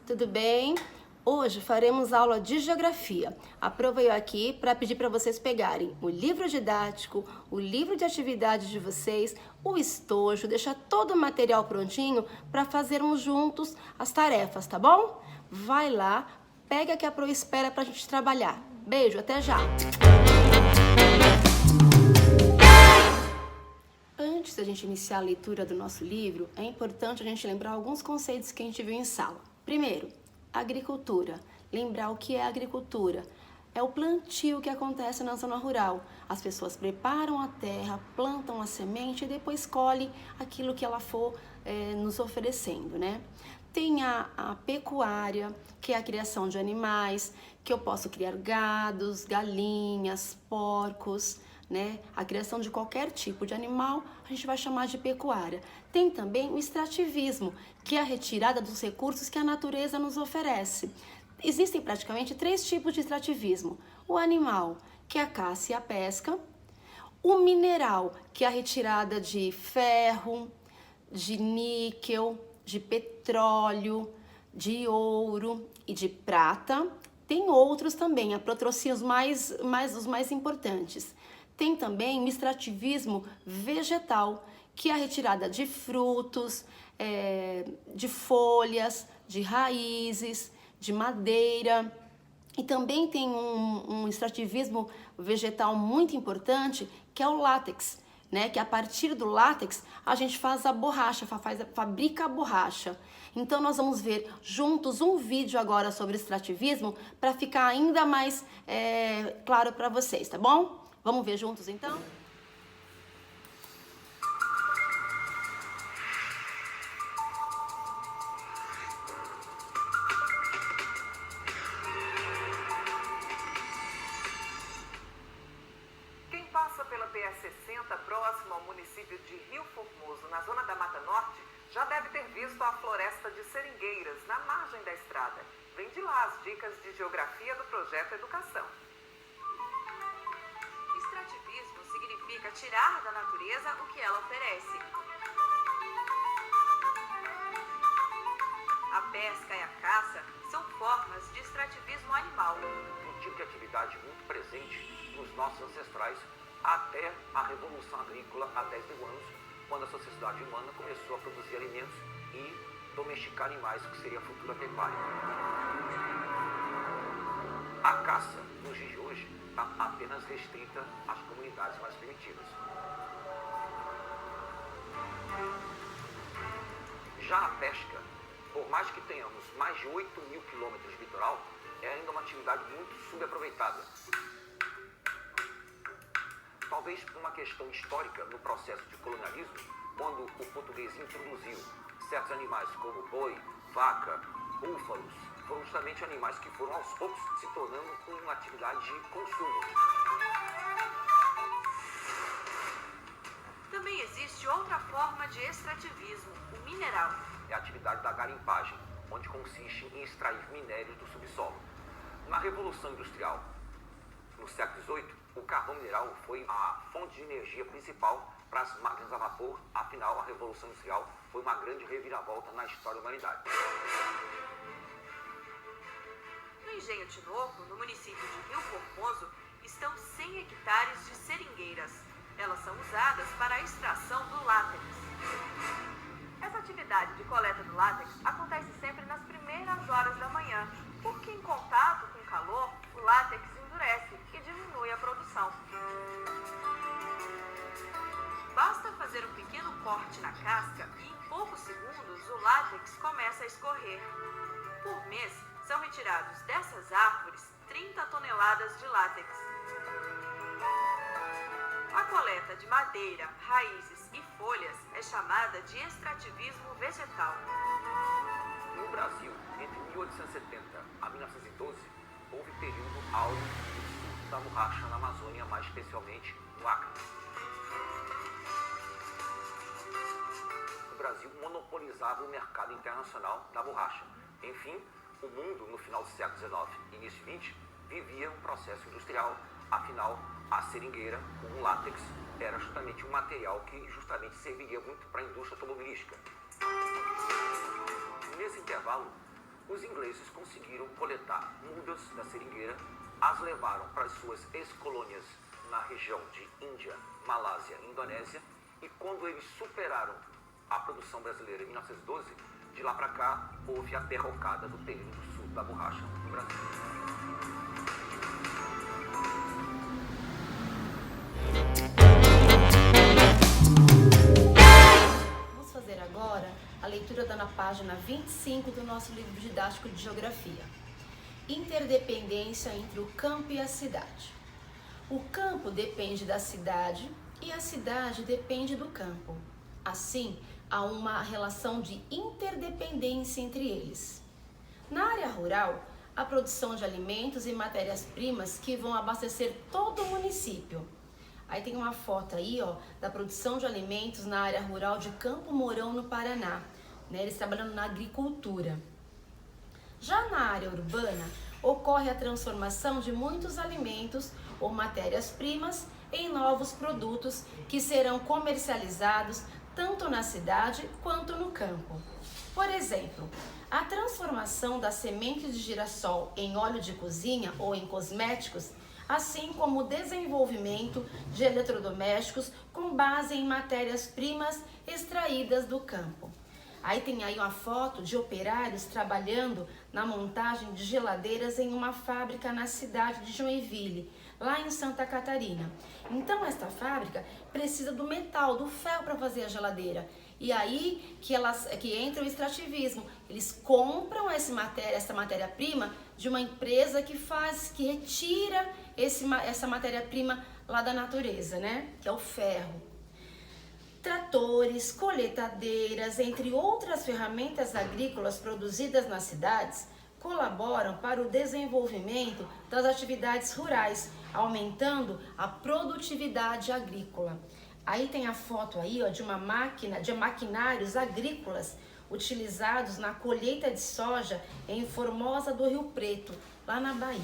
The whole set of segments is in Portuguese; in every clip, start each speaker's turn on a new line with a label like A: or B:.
A: tudo bem? Hoje faremos aula de geografia. Aproveito aqui para pedir para vocês pegarem o livro didático, o livro de atividades de vocês, o estojo, deixar todo o material prontinho para fazermos juntos as tarefas, tá bom? Vai lá, pega que a Pro espera para a gente trabalhar. Beijo, até já! Antes da gente iniciar a leitura do nosso livro, é importante a gente lembrar alguns conceitos que a gente viu em sala. Primeiro, agricultura. Lembrar o que é agricultura. É o plantio que acontece na zona rural. As pessoas preparam a terra, plantam a semente e depois colhem aquilo que ela for nos oferecendo, né? Tem a pecuária, que é a criação de animais, que eu posso criar gados, galinhas, porcos, né? A criação de qualquer tipo de animal a gente vai chamar de pecuária. Tem também o extrativismo, que é a retirada dos recursos que a natureza nos oferece. Existem praticamente 3 tipos de extrativismo. O animal, que é a caça e a pesca. O mineral, que é a retirada de ferro, de níquel, de petróleo, de ouro e de prata. Tem outros também, a patrocínio os mais importantes. Tem também o extrativismo vegetal, que é a retirada de frutos, de folhas, de raízes, de madeira. E também tem um extrativismo vegetal muito importante, que é o látex, né? Que a partir do látex a gente faz a borracha, fabrica a borracha. Então nós vamos ver juntos um vídeo agora sobre extrativismo para ficar ainda mais claro para vocês, tá bom? Vamos ver juntos então?
B: Quem passa pela PS-60 próximo ao município de Rio Formoso, na zona da Mata Norte, já deve ter visto a floresta de seringueiras na margem da estrada. Vem de lá as dicas de geografia do projeto Educação. Extrativismo significa tirar da natureza o que ela oferece. A pesca e a caça são formas de extrativismo animal.
C: Um tipo de atividade muito presente nos nossos ancestrais até a Revolução Agrícola há 10 mil anos, quando a sociedade humana começou a produzir alimentos e domesticar animais, que seria a futura pecuária. A caça, nos dias de hoje, está apenas restrita às comunidades mais primitivas. Já a pesca, por mais que tenhamos mais de 8 mil quilômetros de litoral, é ainda uma atividade muito subaproveitada. Talvez por uma questão histórica no processo de colonialismo, quando o português introduziu certos animais como boi, vaca, búfalos, foram justamente animais que foram aos poucos se tornando uma atividade de consumo.
B: Também existe outra forma de extrativismo, o mineral.
C: É a atividade da garimpagem, onde consiste em extrair minérios do subsolo. Na Revolução Industrial, no século XVIII, o carvão mineral foi a fonte de energia principal para as máquinas a vapor. Afinal, a Revolução Industrial foi uma grande reviravolta na história da humanidade.
B: No Engenho Tinoco, no município de Rio Formoso, estão 100 hectares de seringueiras. Elas são usadas para a extração do látex. Essa atividade de coleta do látex acontece sempre nas primeiras horas da manhã, porque em contato com o calor, o látex endurece e diminui a produção. Basta fazer um pequeno corte na casca e em poucos segundos o látex começa a escorrer. Por mês, são retirados dessas árvores 30 toneladas de látex. A coleta de madeira, raízes e folhas é chamada de extrativismo vegetal.
C: No Brasil, entre 1870 a 1912, houve período áureo do sul da borracha na Amazônia, mais especialmente no Acre. O Brasil monopolizava o mercado internacional da borracha. Enfim, o mundo, no final do século XIX e início do XX, vivia um processo industrial. Afinal, a seringueira, com o látex, era justamente um material que justamente serviria muito para a indústria automobilística. Nesse intervalo, os ingleses conseguiram coletar mudas da seringueira, as levaram para as suas ex-colônias na região de Índia, Malásia e Indonésia, e quando eles superaram a produção brasileira em 1912, de lá para cá houve a derrocada do período do sul da borracha no Brasil.
A: Vamos fazer agora a leitura da na página 25 do nosso livro didático de Geografia. Interdependência entre o campo e a cidade. O campo depende da cidade e a cidade depende do campo. Assim, há uma relação de interdependência entre eles. Na área rural, a produção de alimentos e matérias-primas que vão abastecer todo o município. Aí tem uma foto aí, ó, da produção de alimentos na área rural de Campo Mourão, no Paraná. Eles trabalhando na agricultura. Já na área urbana, ocorre a transformação de muitos alimentos ou matérias-primas em novos produtos que serão comercializados tanto na cidade quanto no campo. Por exemplo, a transformação da semente de girassol em óleo de cozinha ou em cosméticos, assim como o desenvolvimento de eletrodomésticos com base em matérias-primas extraídas do campo. Aí tem aí uma foto de operários trabalhando na montagem de geladeiras em uma fábrica na cidade de Joinville, lá em Santa Catarina. Então esta fábrica precisa do metal, do ferro para fazer a geladeira. E aí que entra o extrativismo. Eles compram essa matéria-prima de uma empresa que retira essa matéria-prima lá da natureza, né? Que é o ferro. Tratores, colheitadeiras, entre outras ferramentas agrícolas produzidas nas cidades, colaboram para o desenvolvimento das atividades rurais, aumentando a produtividade agrícola. Aí tem a foto aí, ó, de uma máquina, de maquinários agrícolas utilizados na colheita de soja em Formosa do Rio Preto, lá na Bahia.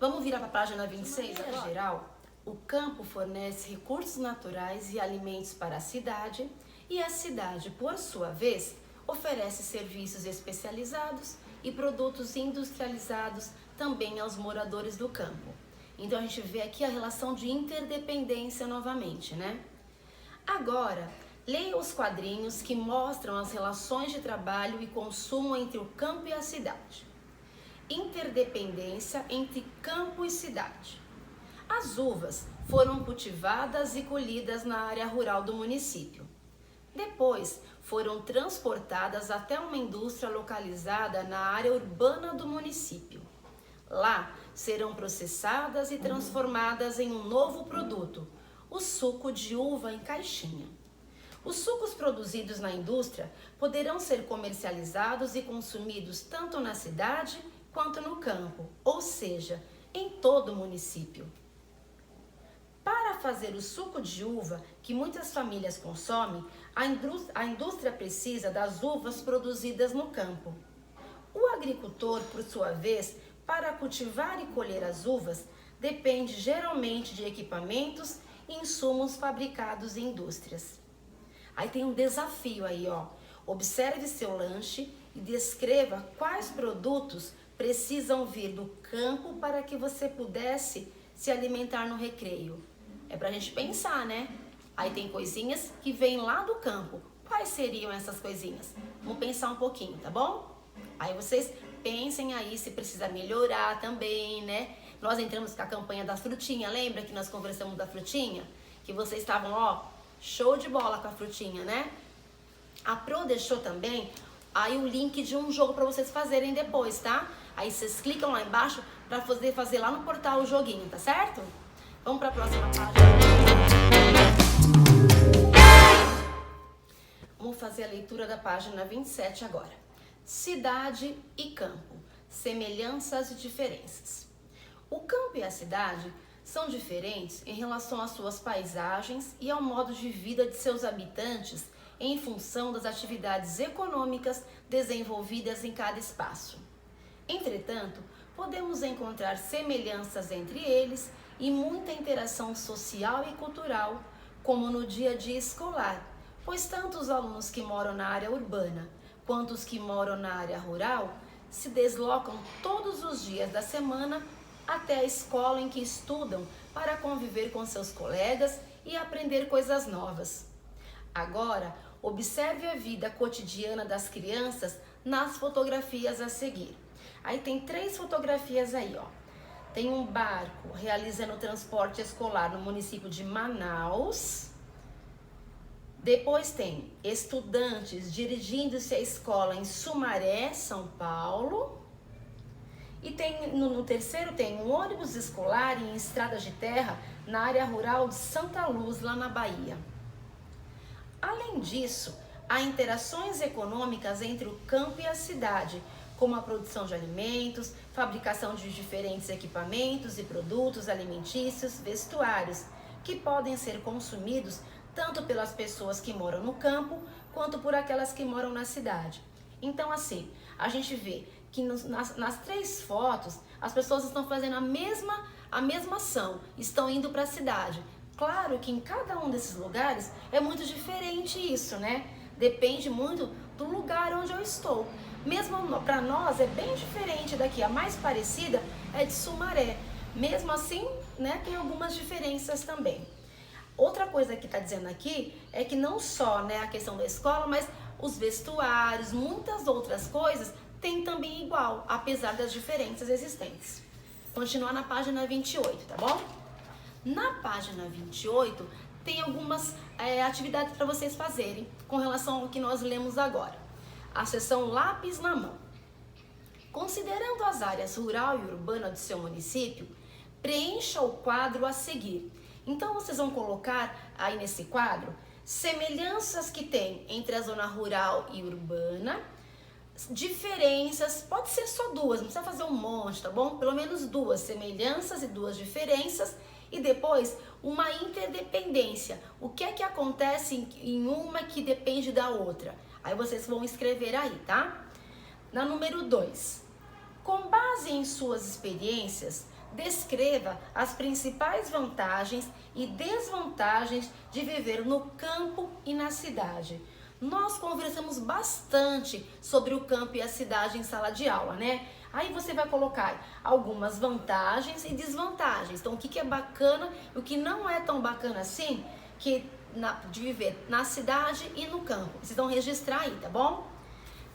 A: Vamos virar para a página 26 agora? Em geral, o campo fornece recursos naturais e alimentos para a cidade, e a cidade, por sua vez, oferece serviços especializados e produtos industrializados também aos moradores do campo. Então a gente vê aqui a relação de interdependência novamente, né? Agora, leia os quadrinhos que mostram as relações de trabalho e consumo entre o campo e a cidade. Interdependência entre campo e cidade. As uvas foram cultivadas e colhidas na área rural do município. Depois, foram transportadas até uma indústria localizada na área urbana do município. Lá, serão processadas e transformadas em um novo produto, o suco de uva em caixinha. Os sucos produzidos na indústria poderão ser comercializados e consumidos tanto na cidade quanto no campo, ou seja, em todo o município. Para fazer o suco de uva que muitas famílias consomem, a indústria precisa das uvas produzidas no campo. O agricultor, por sua vez, para cultivar e colher as uvas, depende geralmente de equipamentos e insumos fabricados em indústrias. Aí tem um desafio aí, ó. Observe seu lanche e descreva quais produtos precisam vir do campo para que você pudesse se alimentar no recreio. É pra gente pensar, né? Aí tem coisinhas que vêm lá do campo. Quais seriam essas coisinhas? Vamos pensar um pouquinho, tá bom? Aí vocês pensem aí se precisa melhorar também, né? Nós entramos com a campanha da frutinha, lembra que nós conversamos da frutinha? Que vocês estavam, ó, show de bola com a frutinha, né? A Pro deixou também aí o link de um jogo para vocês fazerem depois, tá? Aí vocês clicam lá embaixo para poder fazer lá no portal o joguinho, tá certo? Vamos para a próxima página. Vamos fazer a leitura da página 27 agora. Cidade e campo, semelhanças e diferenças. O campo e a cidade são diferentes em relação às suas paisagens e ao modo de vida de seus habitantes em função das atividades econômicas desenvolvidas em cada espaço. Entretanto, podemos encontrar semelhanças entre eles e muita interação social e cultural, como no dia a dia escolar, pois tanto os alunos que moram na área urbana quanto os que moram na área rural se deslocam todos os dias da semana até a escola em que estudam para conviver com seus colegas e aprender coisas novas. Agora, observe a vida cotidiana das crianças nas fotografias a seguir. Aí tem 3 fotografias aí, ó. Tem um barco realizando transporte escolar no município de Manaus. Depois tem estudantes dirigindo-se à escola em Sumaré, São Paulo. E tem, no terceiro tem um ônibus escolar em estradas de terra na área rural de Santa Luz, lá na Bahia. Além disso, há interações econômicas entre o campo e a cidade, como a produção de alimentos, fabricação de diferentes equipamentos e produtos alimentícios, vestuários, que podem ser consumidos tanto pelas pessoas que moram no campo, quanto por aquelas que moram na cidade. Então, assim, a gente vê que nas 3 fotos, as pessoas estão fazendo a mesma ação, estão indo para a cidade. Claro que em cada um desses lugares é muito diferente isso, né? Depende muito do lugar onde eu estou. Mesmo para nós é bem diferente daqui. A mais parecida é de Sumaré. Mesmo assim, né, tem algumas diferenças também. Outra coisa que está dizendo aqui é que não só, né, a questão da escola, mas os vestuários, muitas outras coisas tem também igual, apesar das diferenças existentes. Continuar na página 28, tá bom? Na página 28 tem algumas atividades para vocês fazerem com relação ao que nós lemos agora. A seção lápis na mão. Considerando as áreas rural e urbana do seu município, preencha o quadro a seguir. Então vocês vão colocar aí nesse quadro semelhanças que tem entre a zona rural e urbana, diferenças, pode ser só 2, não precisa fazer um monte, tá bom? Pelo menos 2 semelhanças e 2 diferenças e depois uma interdependência. O que é que acontece em uma que depende da outra? Aí vocês vão escrever aí, tá? Na número 2, com base em suas experiências, descreva as principais vantagens e desvantagens de viver no campo e na cidade. Nós conversamos bastante sobre o campo e a cidade em sala de aula, né? Aí você vai colocar algumas vantagens e desvantagens. Então, o que é bacana e o que não é tão bacana assim, de viver na cidade e no campo. Vocês vão registrar aí, tá bom?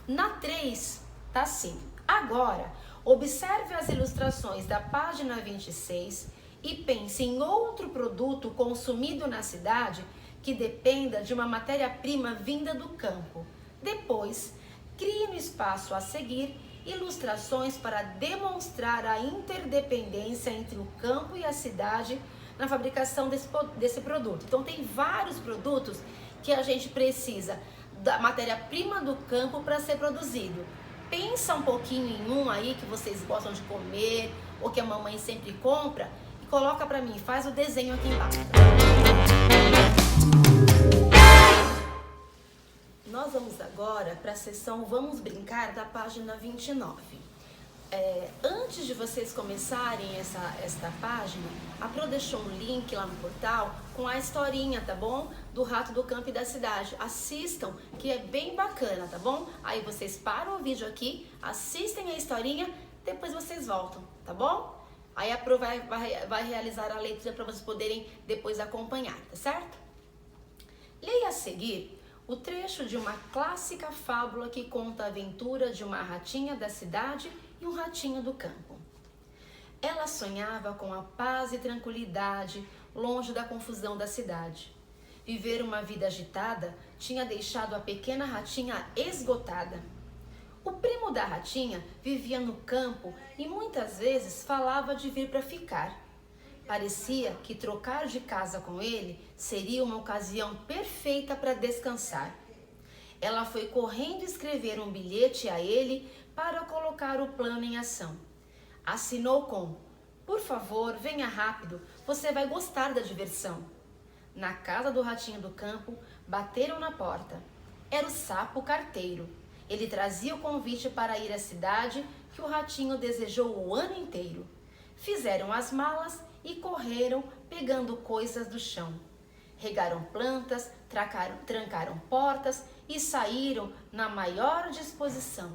A: Na 3, tá assim. Agora, observe as ilustrações da página 26 e pense em outro produto consumido na cidade que dependa de uma matéria-prima vinda do campo. Depois, crie no espaço a seguir ilustrações para demonstrar a interdependência entre o campo e a cidade na fabricação desse produto. Então, tem vários produtos que a gente precisa da matéria-prima do campo para ser produzido. Pensa um pouquinho em um aí que vocês gostam de comer ou que a mamãe sempre compra e coloca para mim, faz o desenho aqui embaixo. Nós vamos agora para a seção Vamos Brincar da página 29. Antes de vocês começarem esta página, a Pro deixou um link lá no portal com a historinha, tá bom? Do Rato do Campo e da Cidade. Assistam, que é bem bacana, tá bom? Aí vocês param o vídeo aqui, assistem a historinha, depois vocês voltam, tá bom? Aí a Pro vai realizar a leitura para vocês poderem depois acompanhar, tá certo? Leia a seguir o trecho de uma clássica fábula que conta a aventura de uma ratinha da cidade e um ratinho do campo. Ela sonhava com a paz e tranquilidade, longe da confusão da cidade. Viver uma vida agitada tinha deixado a pequena ratinha esgotada. O primo da ratinha vivia no campo e muitas vezes falava de vir para ficar. Parecia que trocar de casa com ele seria uma ocasião perfeita para descansar. Ela foi correndo escrever um bilhete a ele para colocar o plano em ação. Assinou com: "Por favor, venha rápido, você vai gostar da diversão." Na casa do ratinho do campo, bateram na porta. Era o sapo carteiro. Ele trazia o convite para ir à cidade que o ratinho desejou o ano inteiro. Fizeram as malas e correram pegando coisas do chão. regaram plantas, trancaram portas e saíram na maior disposição.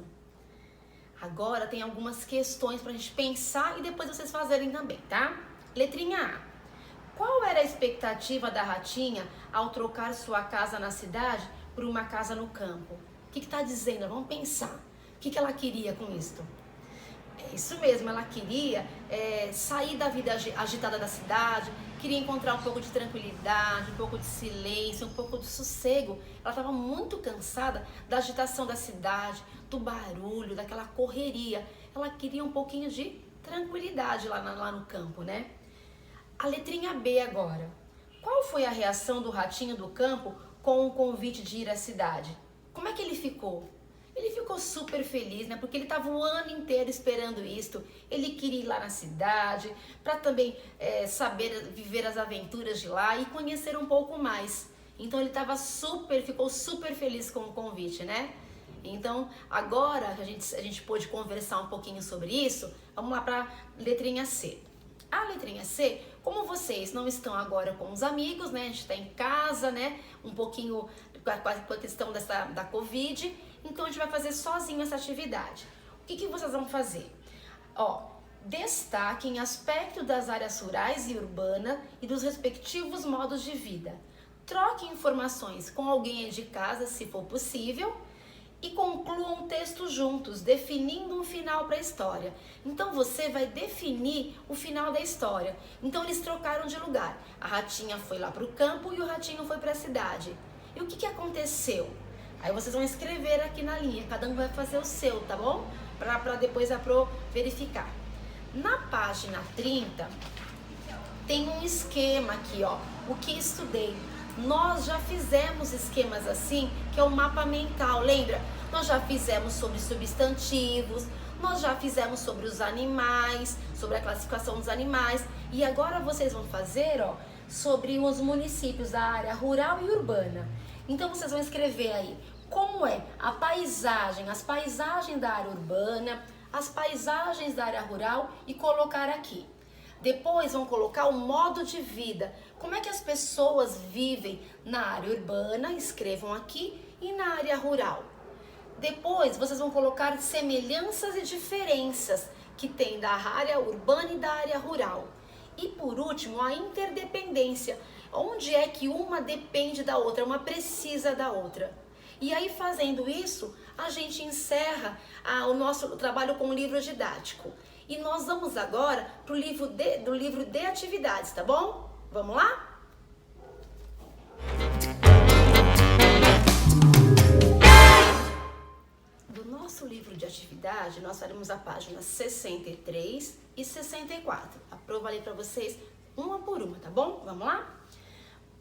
A: Agora tem algumas questões para a gente pensar e depois vocês fazerem também, tá? Letrinha A. Qual era a expectativa da ratinha ao trocar sua casa na cidade por uma casa no campo? O que está dizendo? Vamos pensar. O que ela queria com isso? É isso mesmo, ela queria sair da vida agitada da cidade, queria encontrar um pouco de tranquilidade, um pouco de silêncio, um pouco de sossego. Ela estava muito cansada da agitação da cidade, do barulho, daquela correria. Ela queria um pouquinho de tranquilidade lá no campo, né? A letrinha B agora. Qual foi a reação do ratinho do campo com o convite de ir à cidade? Como é que ele ficou? Ele ficou super feliz, né? Porque ele estava o ano inteiro esperando isto. Ele queria ir lá na cidade para também saber viver as aventuras de lá e conhecer um pouco mais. Então ele ficou super feliz com o convite, né? Então agora a gente pôde conversar um pouquinho sobre isso. Vamos lá para a letrinha C. A letrinha C, como vocês não estão agora com os amigos, né? A gente está em casa, né? Um pouquinho com a questão da Covid, então a gente vai fazer sozinho essa atividade. O que vocês vão fazer? Destaquem aspectos das áreas rurais e urbanas e dos respectivos modos de vida. Troquem informações com alguém aí de casa, se for possível, e concluam o texto juntos, definindo um final para a história. Então você vai definir o final da história. Então eles trocaram de lugar. A ratinha foi lá para o campo e o ratinho foi para a cidade. E o que aconteceu? Aí vocês vão escrever aqui na linha, cada um vai fazer o seu, tá bom? Para depois verificar. Na página 30, tem um esquema aqui, ó. O que estudei. Nós já fizemos esquemas assim, que é o mapa mental, lembra? Nós já fizemos sobre substantivos, nós já fizemos sobre os animais, sobre a classificação dos animais. E agora vocês vão fazer, ó, sobre os municípios da área rural e urbana. Então vocês vão escrever aí como é a paisagem, as paisagens da área urbana, as paisagens da área rural e colocar aqui. Depois vão colocar o modo de vida, como é que as pessoas vivem na área urbana, escrevam aqui, e na área rural. Depois vocês vão colocar semelhanças e diferenças que tem da área urbana e da área rural. E por último, a interdependência, onde é que uma depende da outra, uma precisa da outra. E aí fazendo isso, a gente encerra o nosso trabalho com o livro didático. E nós vamos agora para o livro de atividades, tá bom? Vamos lá? Do nosso livro de atividade, nós faremos a página 63 e 64. Aprovo ali para vocês uma por uma, tá bom? Vamos lá?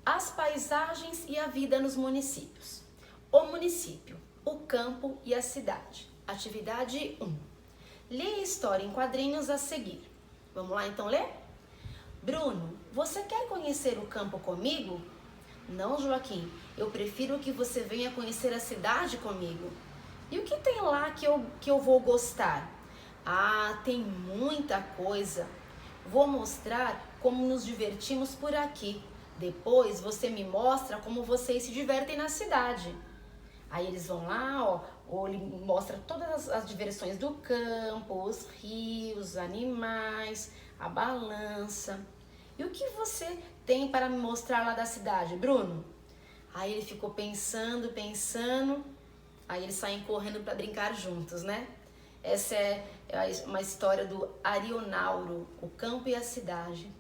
A: As paisagens e a vida nos municípios. O município, o campo e a cidade. Atividade 1. Leia a história em quadrinhos a seguir. Vamos lá então ler? Bruno, você quer conhecer o campo comigo? Não, Joaquim, eu prefiro que você venha conhecer a cidade comigo. E o que tem lá que eu vou gostar? Ah, tem muita coisa. Vou mostrar como nos divertimos por aqui. Depois você me mostra como vocês se divertem na cidade. Aí eles vão lá, ó, ele mostra todas as diversões do campo, os rios, os animais, a balança. E o que você tem para me mostrar lá da cidade, Bruno? Aí ele ficou pensando, aí eles saem correndo para brincar juntos, né? Essa é uma história do Arionauro, o campo e a cidade,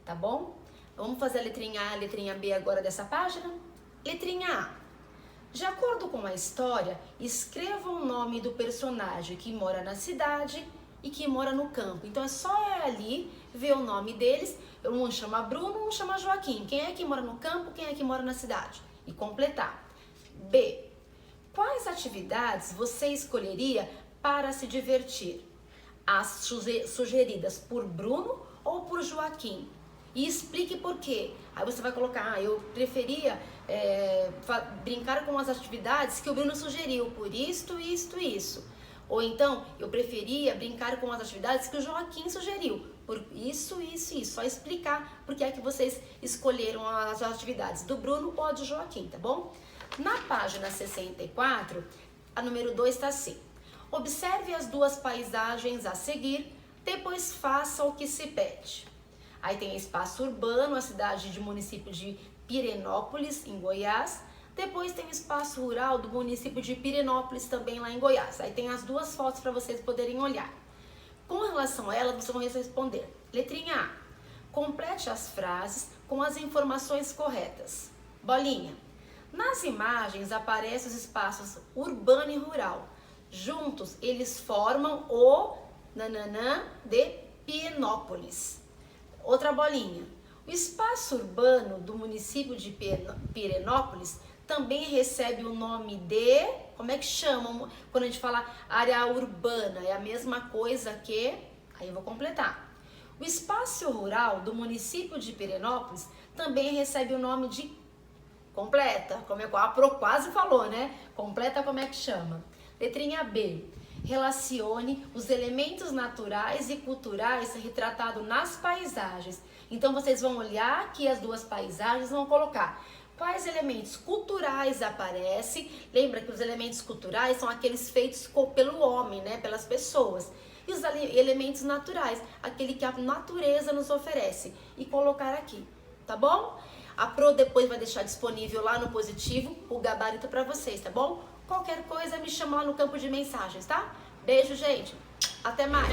A: tá bom? Vamos fazer a letrinha A, a letrinha B agora dessa página? Letrinha A. De acordo com a história, escreva o nome do personagem que mora na cidade e que mora no campo. Então é só ali ver o nome deles. Um chama Bruno, um chama Joaquim. Quem é que mora no campo, quem é que mora na cidade? E completar. B. Quais atividades você escolheria para se divertir? As sugeridas por Bruno ou por Joaquim? E explique por quê. Aí você vai colocar, eu preferia brincar com as atividades que o Bruno sugeriu, por isto. Ou então, eu preferia brincar com as atividades que o Joaquim sugeriu, por isso, só explicar porque é que vocês escolheram as atividades do Bruno ou do Joaquim, tá bom? Na página 64, a número 2 está assim: observe as duas paisagens a seguir, depois faça o que se pede. Aí tem espaço urbano, a cidade de município de Pirenópolis, em Goiás. Depois tem espaço rural do município de Pirenópolis, também lá em Goiás. Aí tem as duas fotos para vocês poderem olhar. Com relação a ela, vocês vão responder. Letrinha A. Complete as frases com as informações corretas. Bolinha. Nas imagens aparecem os espaços urbano e rural. Juntos, eles formam o nananã de Pirenópolis. Outra bolinha. O espaço urbano do município de Pirenópolis também recebe o nome de... Como é que chamam quando a gente fala área urbana? É a mesma coisa que... Aí eu vou completar. O espaço rural do município de Pirenópolis também recebe o nome de... Completa, como a Pro quase falou, né? Completa, como é que chama? Letrinha B. Relacione os elementos naturais e culturais retratados nas paisagens. Então, vocês vão olhar aqui as duas paisagens e vão colocar quais elementos culturais aparecem. Lembra que os elementos culturais são aqueles feitos pelo homem, né? Pelas pessoas. E os elementos naturais, aquele que a natureza nos oferece. E colocar aqui, tá bom? A Pro depois vai deixar disponível lá no Positivo o gabarito para vocês, tá bom? Qualquer coisa me chama lá no campo de mensagens, tá? Beijo, gente. Até mais.